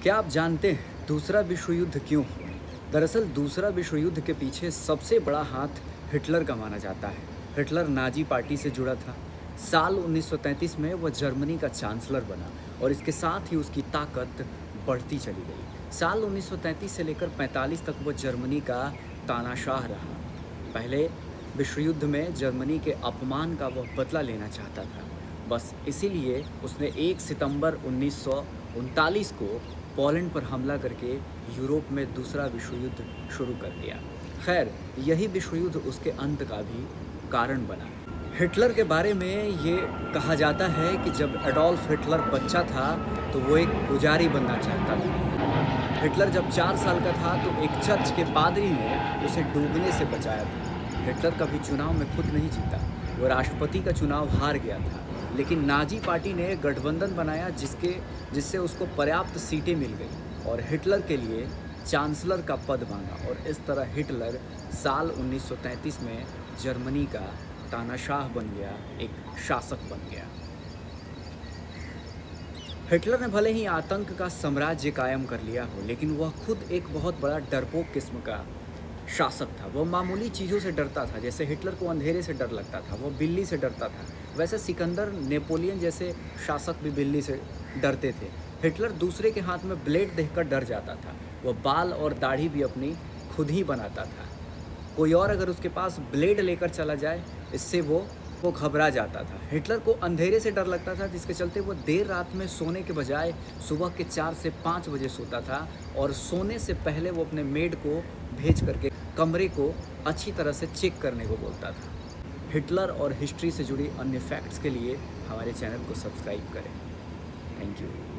क्या आप जानते हैं दूसरा विश्व युद्ध क्यों हुआ? दरअसल दूसरा विश्व युद्ध के पीछे सबसे बड़ा हाथ हिटलर का माना जाता है। हिटलर नाजी पार्टी से जुड़ा था। साल 1933 में वह जर्मनी का चांसलर बना और इसके साथ ही उसकी ताकत बढ़ती चली गई। साल 1933 से लेकर 45 तक वह जर्मनी का तानाशाह रहा। पहले विश्व युद्ध में जर्मनी के अपमान का वह बदला लेना चाहता था। बस इसीलिए उसने 1 सितंबर 1939 को पोलैंड पर हमला करके यूरोप में दूसरा विश्व युद्ध शुरू कर दिया। खैर, यही विश्व युद्ध उसके अंत का भी कारण बना। हिटलर के बारे में ये कहा जाता है कि जब एडोल्फ हिटलर बच्चा था तो वो एक पुजारी बनना चाहता था। हिटलर जब 4 साल का था तो एक चर्च के पादरी ने उसे डूबने से बचाया था। हिटलर कभी चुनाव में खुद नहीं जीता, वो राष्ट्रपति का चुनाव हार गया था, लेकिन नाजी पार्टी ने गठबंधन बनाया जिससे उसको पर्याप्त सीटें मिल गई और हिटलर के लिए चांसलर का पद मांगा और इस तरह हिटलर साल 1933 में जर्मनी का तानाशाह बन गया, एक शासक बन गया। हिटलर ने भले ही आतंक का साम्राज्य कायम कर लिया हो, लेकिन वह खुद एक बहुत बड़ा डरपोक किस्म का शासक था। वह मामूली चीज़ों से डरता था। जैसे हिटलर को अंधेरे से डर लगता था, वह बिल्ली से डरता था। वैसे सिकंदर, नेपोलियन जैसे शासक भी बिल्ली से डरते थे। हिटलर दूसरे के हाथ में ब्लेड देखकर डर जाता था। वह बाल और दाढ़ी भी अपनी खुद ही बनाता था। कोई और अगर उसके पास ब्लेड लेकर चला जाए, इससे वो घबरा जाता था। हिटलर को अंधेरे से डर लगता था, जिसके चलते वो देर रात में सोने के बजाय सुबह के 4 से 5 बजे सोता था और सोने से पहले वो अपने मेड को भेज करके कमरे को अच्छी तरह से चेक करने को बोलता था। हिटलर और हिस्ट्री से जुड़ी अन्य फैक्ट्स के लिए हमारे चैनल को सब्सक्राइब करें। Thank you.